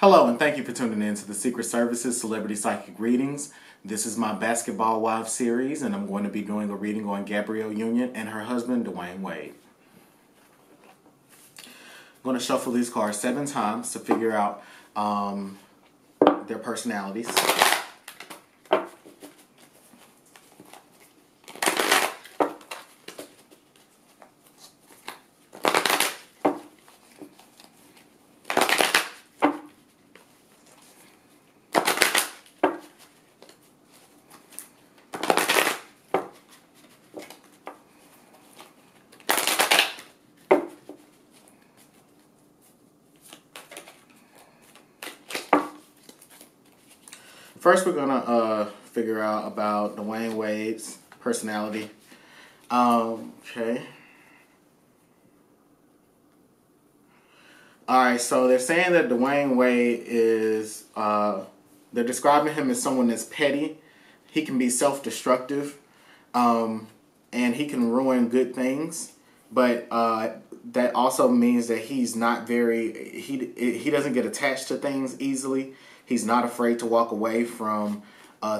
Hello, and thank you for tuning in to the Secret Services Celebrity Psychic Readings. This is my Basketball Wives series, and I'm going to be doing a reading on Gabrielle Union and her husband, Dwyane Wade. I'm going to shuffle these cards 7 times to figure out their personalities. First, we're gonna figure out about Dwyane Wade's personality. Okay. Alright, so they're saying that Dwyane Wade is, they're describing him as someone that's petty. He can be self-destructive, and he can ruin good things. But that also means that he's not very, he doesn't get attached to things easily. He's not afraid to walk away from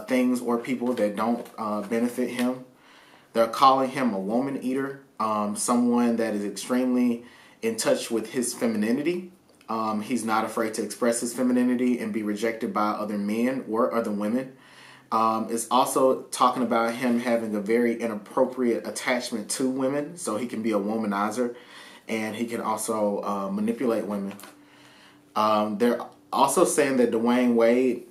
things or people that don't benefit him. They're calling him a woman eater, someone that is extremely in touch with his femininity. He's not afraid to express his femininity and be rejected by other men or other women. It's also talking about him having a very inappropriate attachment to women, so he can be a womanizer, and he can also manipulate women. They're also saying that Dwyane Wade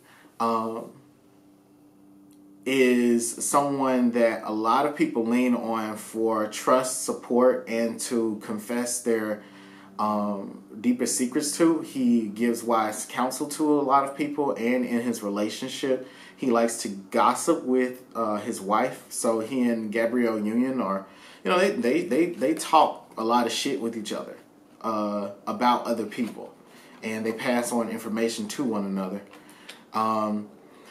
is someone that a lot of people lean on for trust, support, and to confess their deepest secrets to. He gives wise counsel to a lot of people, and in his relationship, he likes to gossip with his wife. So he and Gabrielle Union are, you know, they talk a lot of shit with each other about other people. And they pass on information to one another.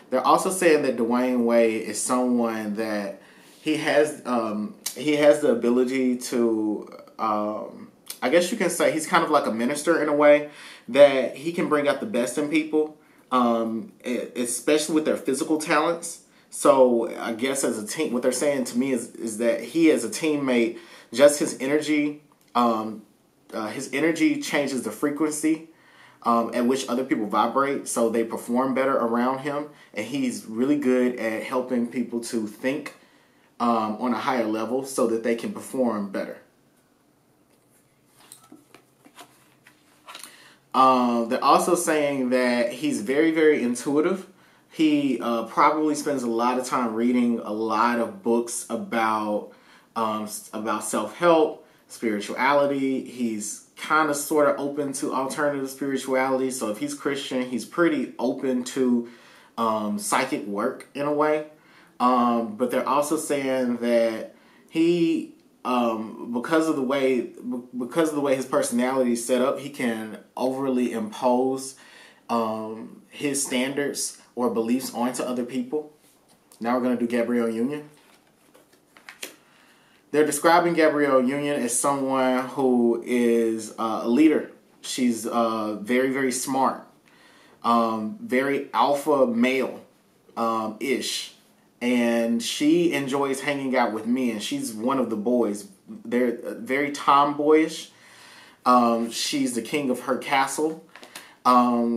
They're also saying that Dwyane Wade is someone that he has the ability to, I guess you can say he's kind of like a minister in a way, that he can bring out the best in people, especially with their physical talents. So I guess as a team, what they're saying to me is that he as a teammate, just his energy changes the frequency at which other people vibrate, so they perform better around him, and he's really good at helping people to think on a higher level so that they can perform better. They're also saying that he's very, very intuitive. He probably spends a lot of time reading a lot of books about self-help, spirituality. He's kind of sort of open to alternative spirituality. So if he's Christian, he's pretty open to psychic work in a way. But they're also saying that he, because of the way his personality is set up, he can overly impose his standards or beliefs onto other people. Now we're going to do Gabrielle Union. They're describing Gabrielle Union as someone who is a leader. She's very, very smart, very alpha male-ish. And she enjoys hanging out with men. She's one of the boys. They're very tomboyish. She's the king of her castle.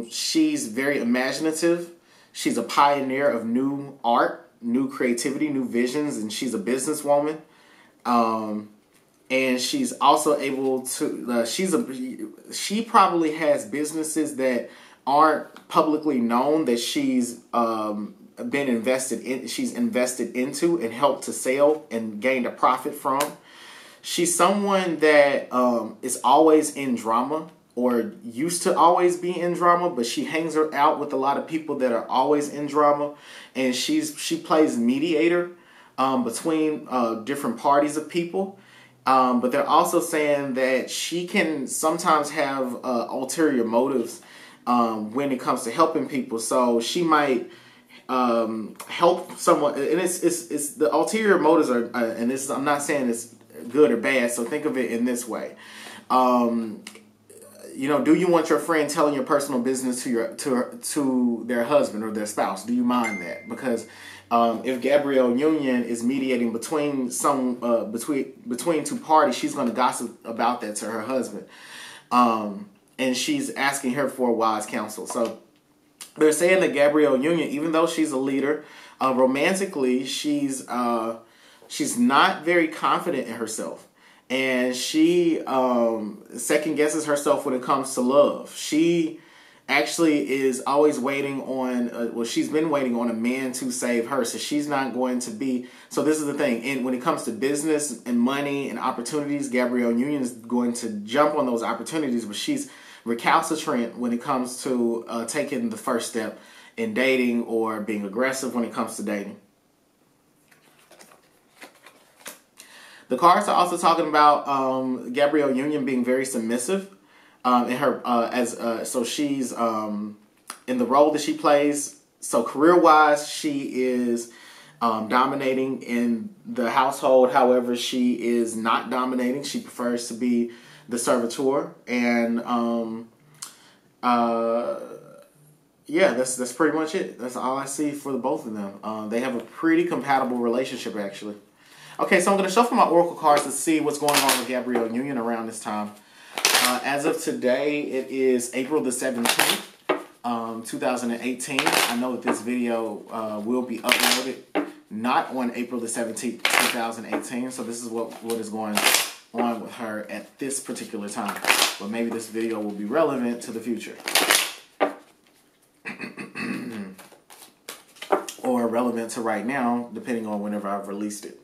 She's very imaginative. She's a pioneer of new art, new creativity, new visions, and she's a businesswoman. And she's also able to, she probably has businesses that aren't publicly known that she's been invested in, she's invested into and helped to sell and gained a profit from. She's someone that is always in drama or used to always be in drama, but she hangs out with a lot of people that are always in drama, and she plays mediator between different parties of people. But they're also saying that she can sometimes have ulterior motives when it comes to helping people. So she might help someone, and it's the ulterior motives are, and this is, I'm not saying it's good or bad. So think of it in this way: you know, do you want your friend telling your personal business to their husband or their spouse? Do you mind that? Because if Gabrielle Union is mediating between between two parties, she's going to gossip about that to her husband, and she's asking her for wise counsel. So they're saying that Gabrielle Union, even though she's a leader, romantically she's not very confident in herself. And she second guesses herself when it comes to love. She actually is always waiting on, she's been waiting on a man to save her. So she's not going to be, so this is the thing. And when it comes to business and money and opportunities, Gabrielle Union is going to jump on those opportunities, but she's recalcitrant when it comes to taking the first step in dating or being aggressive when it comes to dating. The cards are also talking about Gabrielle Union being very submissive in her so she's in the role that she plays. So career-wise, she is dominating in the household. However, she is not dominating. She prefers to be the servitor, and yeah, that's pretty much it. That's all I see for the both of them. They have a pretty compatible relationship, actually. Okay, so I'm going to shuffle my oracle cards to see what's going on with Gabrielle Union around this time. As of today, it is April the 17th, 2018. I know that this video will be uploaded not on April the 17th, 2018. So this is what is going on with her at this particular time. But maybe this video will be relevant to the future. Or relevant to right now, depending on whenever I've released it.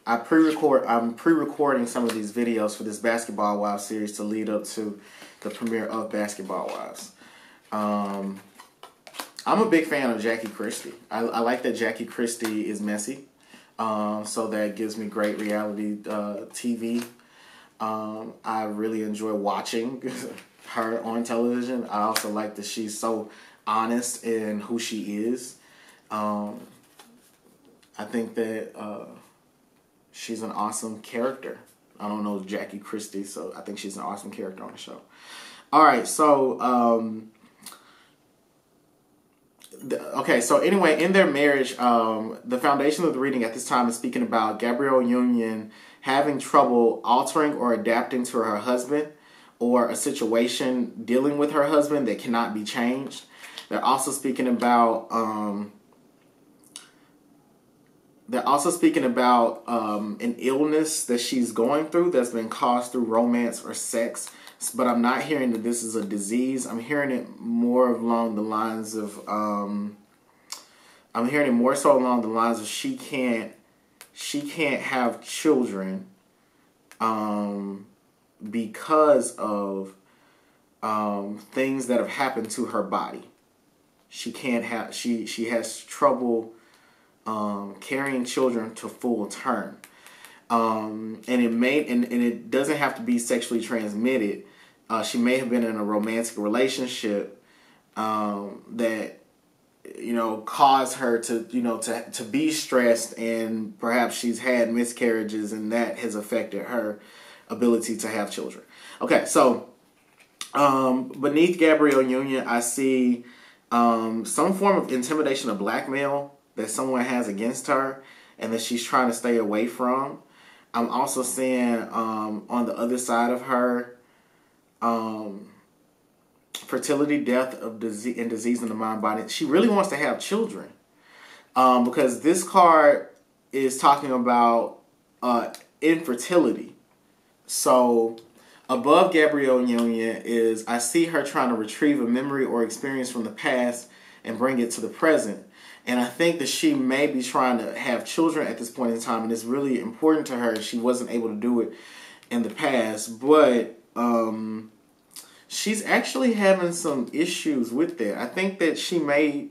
I'm pre-recording some of these videos for this Basketball Wives series to lead up to the premiere of Basketball Wives. I'm a big fan of Jackie Christie. I like that Jackie Christie is messy. So that gives me great reality TV. I really enjoy watching her on television. I also like that she's so honest in who she is. I think that she's an awesome character. I don't know Jackie Christie, so I think she's an awesome character on the show. All right, so okay, so anyway, in their marriage, the foundation of the reading at this time is speaking about Gabrielle Union having trouble altering or adapting to her husband, or a situation dealing with her husband that cannot be changed. They're also speaking about an illness that she's going through that's been caused through romance or sex. But I'm not hearing that this is a disease. I'm hearing it more along the lines of she can't have children because of things that have happened to her body. She has trouble carrying children to full term. And it doesn't have to be sexually transmitted. She may have been in a romantic relationship that, you know, caused her to, you know, to be stressed, and perhaps she's had miscarriages, and that has affected her ability to have children. Okay, so beneath Gabrielle Union, I see some form of intimidation or blackmail that someone has against her and that she's trying to stay away from. I'm also seeing on the other side of her, fertility, death of disease, and disease in the mind body. She really wants to have children because this card is talking about infertility. So above Gabrielle Union is, I see her trying to retrieve a memory or experience from the past and bring it to the present. And I think that she may be trying to have children at this point in time, and it's really important to her. She wasn't able to do it in the past, but she's actually having some issues with that. I think that she may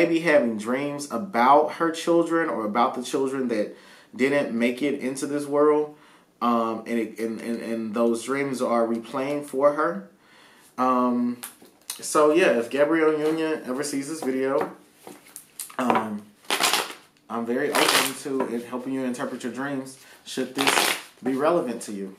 be having dreams about her children or about the children that didn't make it into this world, and those dreams are replaying for her. So yeah, if Gabrielle Union ever sees this video, I'm very open to it helping you interpret your dreams, should this be relevant to you.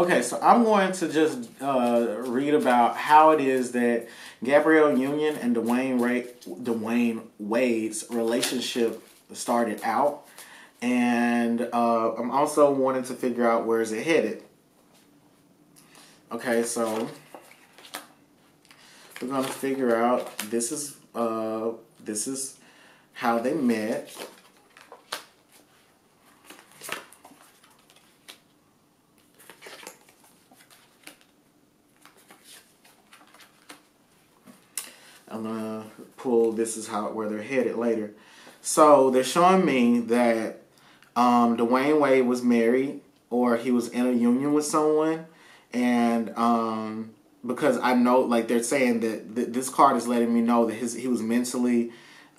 Okay, so I'm going to just read about how it is that Gabrielle Union and Dwyane Wade's relationship started out. And I'm also wanting to figure out where is it headed. Okay, so we're going to figure out this is how they met. I'm gonna pull where they're headed later. So they're showing me that Dwyane Wade was married, or he was in a union with someone, and because I know, like, they're saying that this card is letting me know that he was mentally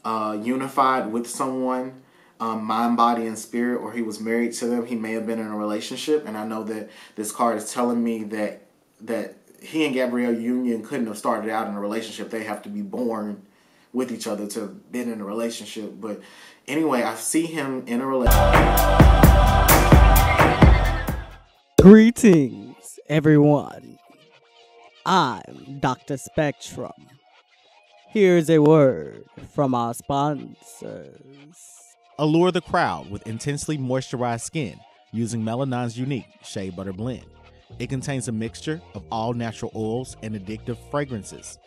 unified with someone, mind, body, and spirit, or he was married to them. He may have been in a relationship, and I know that this card is telling me that he and Gabrielle Union couldn't have started out in a relationship. They have to be born with each other to have been in a relationship. But anyway, I see him in a relationship. Greetings, everyone. I'm Dr. Spectrum. Here's a word from our sponsors. Allure the crowd with intensely moisturized skin using Melanine's unique Shea Butter Blend. It contains a mixture of all natural oils and addictive fragrances.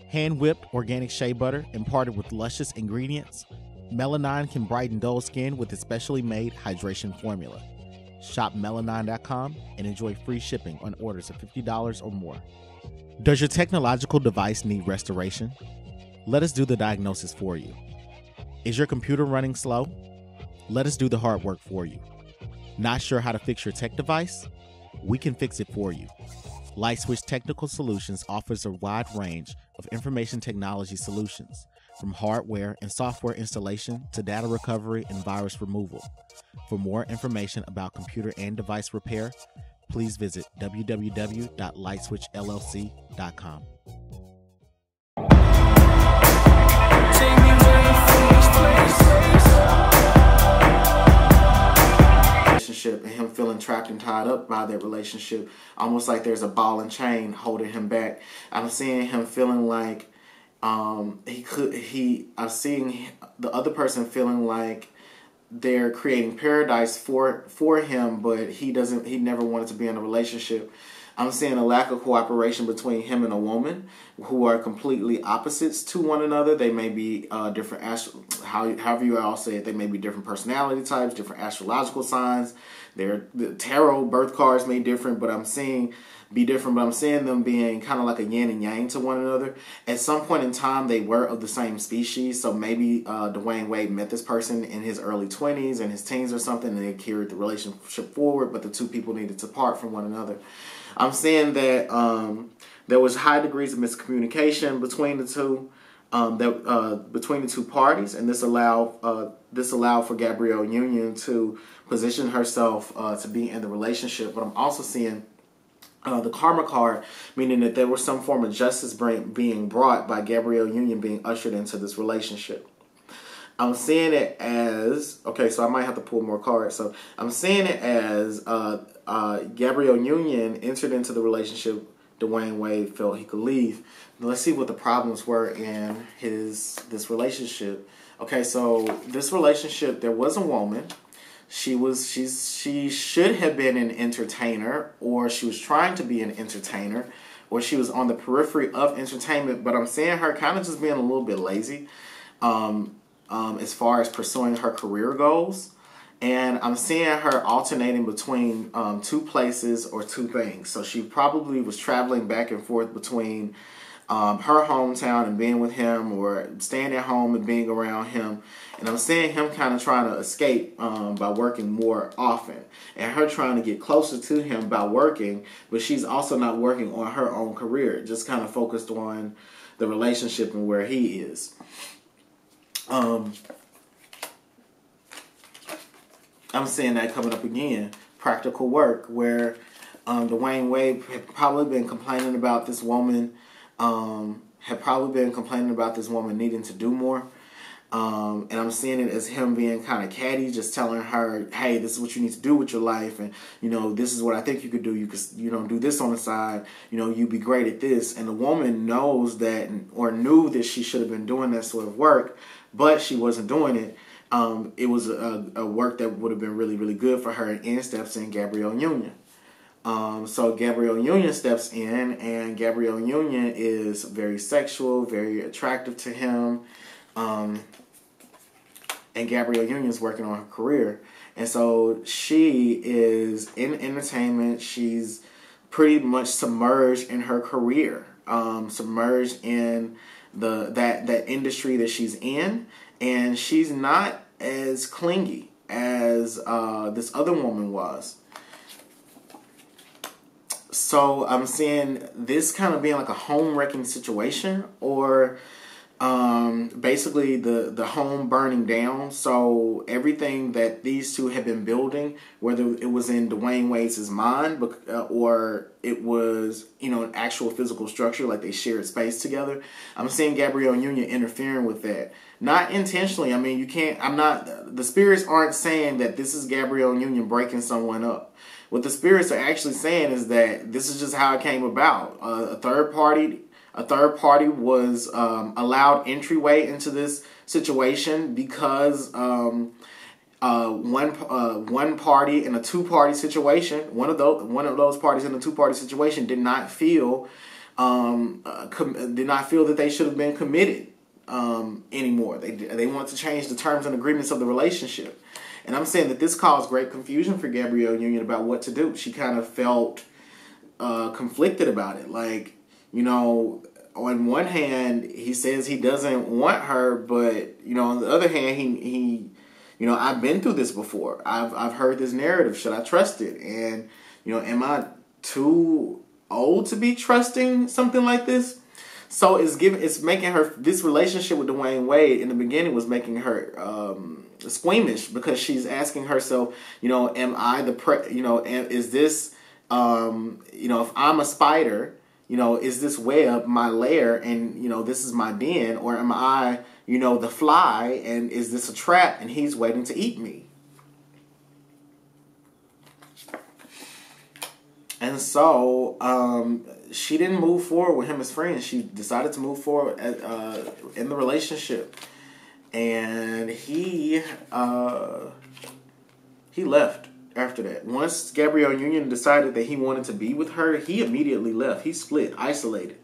Hand-whipped organic shea butter imparted with luscious ingredients, Melanine can brighten dull skin with its specially made hydration formula. Shop melanine.com and enjoy free shipping on orders of $50 or more. Does your technological device need restoration? Let us do the diagnosis for you. Is your computer running slow? Let us do the hard work for you. Not sure how to fix your tech device? We can fix it for you. LightSwitch Technical Solutions offers a wide range of information technology solutions, from hardware and software installation to data recovery and virus removal. For more information about computer and device repair, please visit www.lightswitchllc.com. And him feeling trapped and tied up by their relationship, almost like there's a ball and chain holding him back. I'm seeing him feeling like I'm seeing the other person feeling like they're creating paradise for him, but he never wanted to be in a relationship. I'm seeing a lack of cooperation between him and a woman who are completely opposites to one another. They may be different, however you all say it, they may be different personality types, different astrological signs. The tarot birth cards may be different, but I'm seeing them being kind of like a yin and yang to one another. At some point in time, they were of the same species, so maybe Dwyane Wade met this person in his early 20s and his teens or something, and they carried the relationship forward, but the two people needed to part from one another. I'm seeing that there was high degrees of miscommunication between the two, between the two parties, and this allowed for Gabrielle Union to position herself to be in the relationship. But I'm also seeing the karma card, meaning that there was some form of justice being brought by Gabrielle Union being ushered into this relationship. I'm seeing it as, okay, so I might have to pull more cards. So I'm seeing it as Gabrielle Union entered into the relationship. Dwyane Wade felt he could leave. Let's see what the problems were in this relationship. Okay, so this relationship, there was a woman. She should have been an entertainer, or she was trying to be an entertainer, or she was on the periphery of entertainment, but I'm seeing her kind of just being a little bit lazy as far as pursuing her career goals. And I'm seeing her alternating between two places or two things. So she probably was traveling back and forth between her hometown and being with him, or staying at home and being around him. And I'm seeing him kind of trying to escape by working more often, and her trying to get closer to him by working, but she's also not working on her own career, just kind of focused on the relationship and where he is. I'm seeing that coming up again. Practical work, where Dwyane Wade had probably been complaining about this woman, needing to do more. And I'm seeing it as him being kind of catty, just telling her, hey, this is what you need to do with your life. And, this is what I think you could do. You could, do this on the side. You'd be great at this. And the woman knows that, or knew that she should have been doing that sort of work, but she wasn't doing it. It was a work that would have been really, really good for her. And in steps in Gabrielle Union. So Gabrielle Union steps in, and Gabrielle Union is very sexual, very attractive to him. And Gabrielle Union is working on her career. And so she is in entertainment. She's pretty much submerged in her career, submerged in that industry that she's in. And she's not as clingy as this other woman was. So I'm seeing this kind of being like a home wrecking situation, or basically the home burning down. So everything that these two had been building, whether it was in Dwyane Wade's mind, or it was, an actual physical structure, like they shared space together. I'm seeing Gabrielle Union interfering with that. Not intentionally. I mean, the spirits aren't saying that this is Gabrielle Union breaking someone up. What the spirits are actually saying is that this is just how it came about. A third party was allowed entryway into this situation because one party in a two-party situation, one of those parties in a two-party situation did not feel that they should have been committed anymore. They want to change the terms and agreements of the relationship. And I'm saying that this caused great confusion for Gabrielle Union about what to do. She kind of felt conflicted about it. Like, on one hand, he says he doesn't want her, but, on the other hand, he I've been through this before. I've heard this narrative. Should I trust it? And, am I too old to be trusting something like this? So it's making her, this relationship with Dwyane Wade in the beginning was making her squeamish, because she's asking herself, am I is this, if I'm a spider, is this web my lair and, this is my den, or am I, the fly, and is this a trap and he's waiting to eat me? And so, she didn't move forward with him as friends. She decided to move forward in the relationship. And he left after that. Once Gabrielle Union decided that he wanted to be with her, he immediately left. He split, isolated.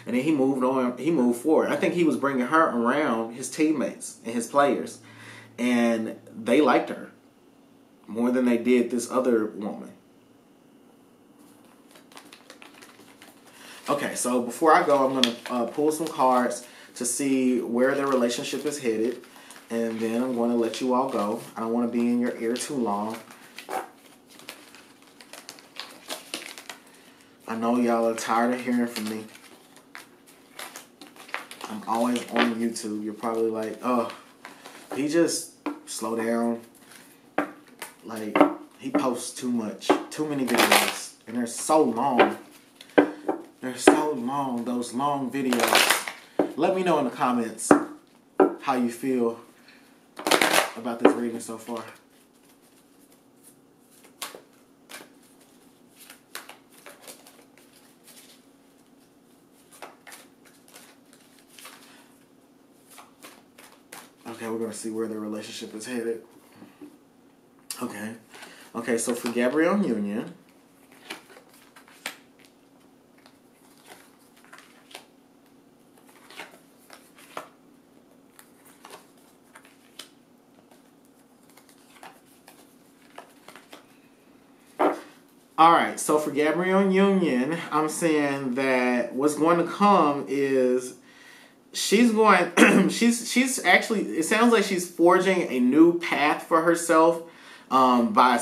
And then he moved on. He moved forward. I think he was bringing her around his teammates and his players. And they liked her more than they did this other woman. Okay, so before I go, I'm going to pull some cards to see where their relationship is headed. And then I'm going to let you all go. I don't want to be in your ear too long. I know y'all are tired of hearing from me. I'm always on YouTube. You're probably like, oh, he just slow down. Like, he posts too much. Too many videos. And they're so long. They're so long, those long videos. Let me know in the comments how you feel about this reading so far. Okay, we're going to see where their relationship is headed. Okay, so for Gabrielle Union, alright, so for Gabrielle Union, I'm saying that what's going to come is she's actually, it sounds like she's forging a new path for herself by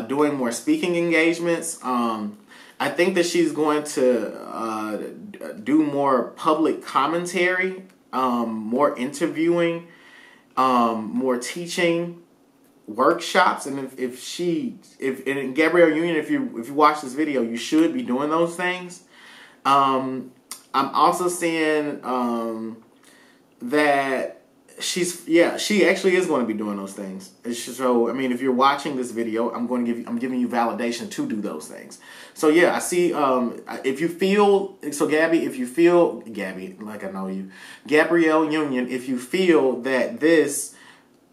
doing more speaking engagements. I think that she's going to do more public commentary, more interviewing, more teaching, workshops. And if Gabrielle Union, if you watch this video, you should be doing those things. I'm also seeing that she actually is going to be doing those things. So I mean, if you're watching this video, I'm giving you validation to do those things. So yeah, I see. If you feel so, Gabby, like I know you, Gabrielle Union, if you feel that this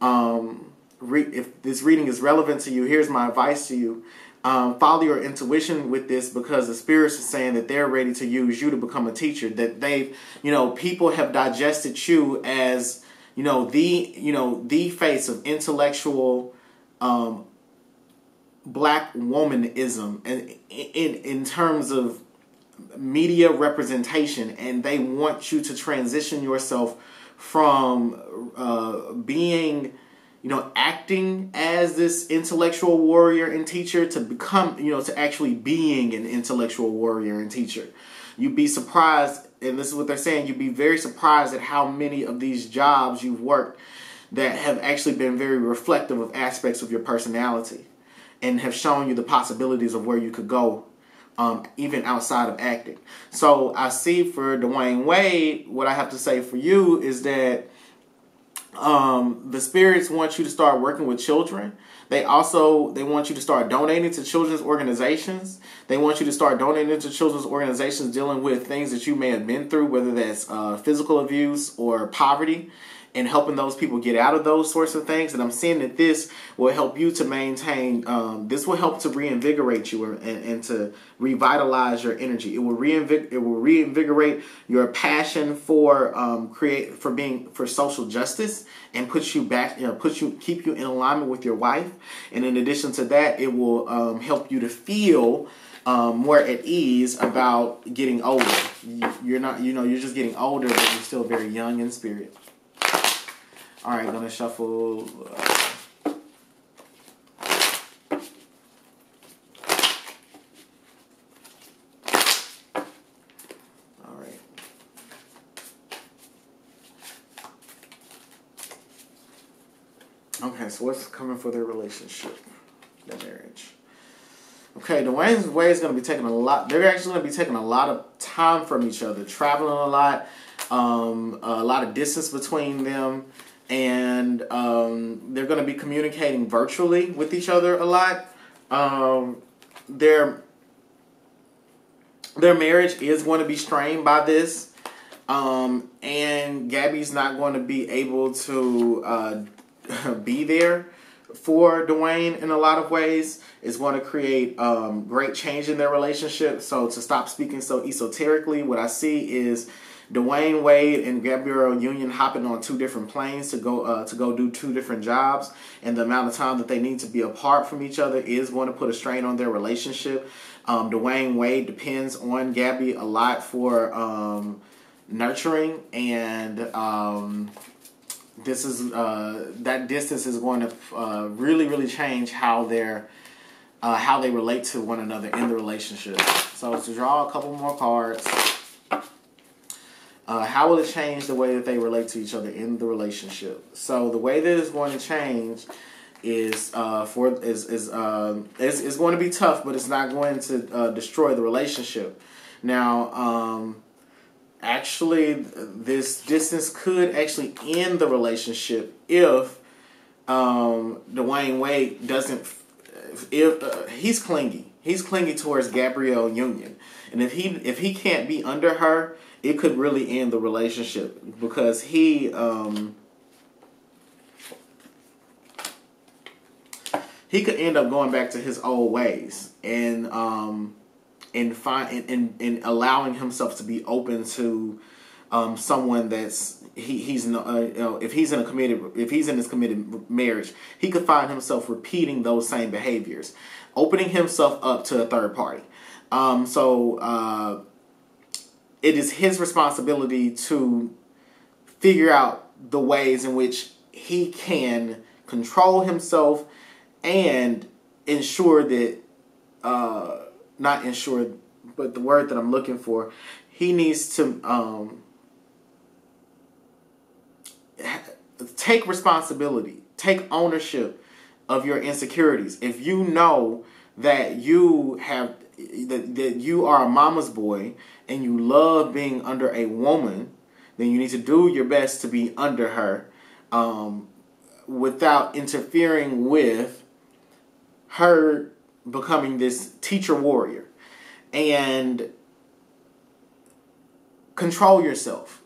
if this reading is relevant to you, here's my advice to you. Follow your intuition with this, because the spirits are saying that they're ready to use you to become a teacher. That people have digested you as the face of intellectual black womanism, and in terms of media representation, and they want you to transition yourself from being acting as this intellectual warrior and teacher to become, to actually being an intellectual warrior and teacher. You'd be surprised, and this is what they're saying, you'd be very surprised at how many of these jobs you've worked that have actually been very reflective of aspects of your personality and have shown you the possibilities of where you could go, even outside of acting. So I see for Dwyane Wade, what I have to say for you is that the spirits want you to start working with children. They want you to start donating to children's organizations. They want you to start donating to children's organizations dealing with things that you may have been through, whether that's physical abuse or poverty, and helping those people get out of those sorts of things. And I'm seeing that this will help you to maintain, this will help to reinvigorate you and to revitalize your energy. It will reinvigorate your passion for for social justice, and put you back, keep you in alignment with your wife. And in addition to that, it will help you to feel more at ease about getting older. You're not, you're just getting older, but you're still very young in spirit. All right, gonna shuffle. All right. Okay, so what's coming for their relationship, their marriage? Okay, Dwayne Wade is going to be taking a lot. They're actually going to be taking a lot of time from each other, traveling a lot of distance between them. And they're going to be communicating virtually with each other a lot. Their marriage is going to be strained by this. And Gabby's not going to be able to be there for Dwyane in a lot of ways. It's going to create great change in their relationship. So to stop speaking so esoterically, what I see is Dwyane Wade and Gabrielle Union hopping on two different planes to go do two different jobs, and the amount of time that they need to be apart from each other is going to put a strain on their relationship. Dwyane Wade depends on Gabby a lot for nurturing, and this is that distance is going to really change how they relate to one another in the relationship. So to draw a couple more cards. How will it change the way that they relate to each other in the relationship? So the way that it's going to change is going to be tough, but it's not going to destroy the relationship. Now, actually, this distance could actually end the relationship if Dwyane Wade doesn't. If he's clingy towards Gabrielle Union, and if he can't be under her, it could really end the relationship, because he could end up going back to his old ways and allowing himself to be open to someone that's if he's in his committed marriage, he could find himself repeating those same behaviors, opening himself up to a third party. It is his responsibility to figure out the ways in which he can control himself and ensure that, not ensure, but the word that I'm looking for, he needs to take responsibility, take ownership of your insecurities. If you know that you have that you are a mama's boy and you love being under a woman, then you need to do your best to be under her, without interfering with her becoming this teacher warrior. And control yourself.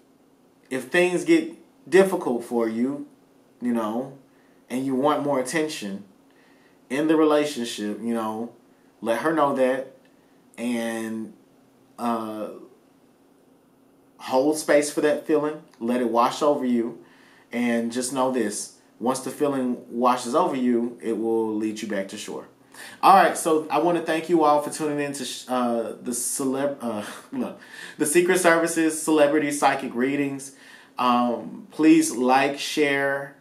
If things get difficult for you, you know, and you want more attention in the relationship, you know, let her know that, and hold space for that feeling. Let it wash over you. And just know this. Once the feeling washes over you, it will lead you back to shore. All right, so I want to thank you all for tuning in to the Secret Service's Celebrity Psychic Readings. Please like, share,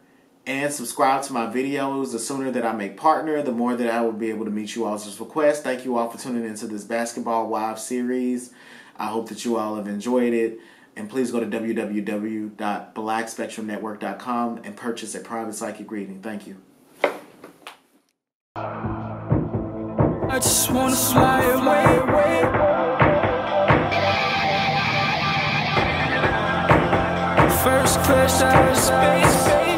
and subscribe to my videos. The sooner that I make partner, the more that I will be able to meet you all's requests. Thank you all for tuning into this Basketball Wives series. I hope that you all have enjoyed it. And please go to www.blackspectrumnetwork.com and purchase a private psychic reading. Thank you. I just wanna fly away. First class out of space.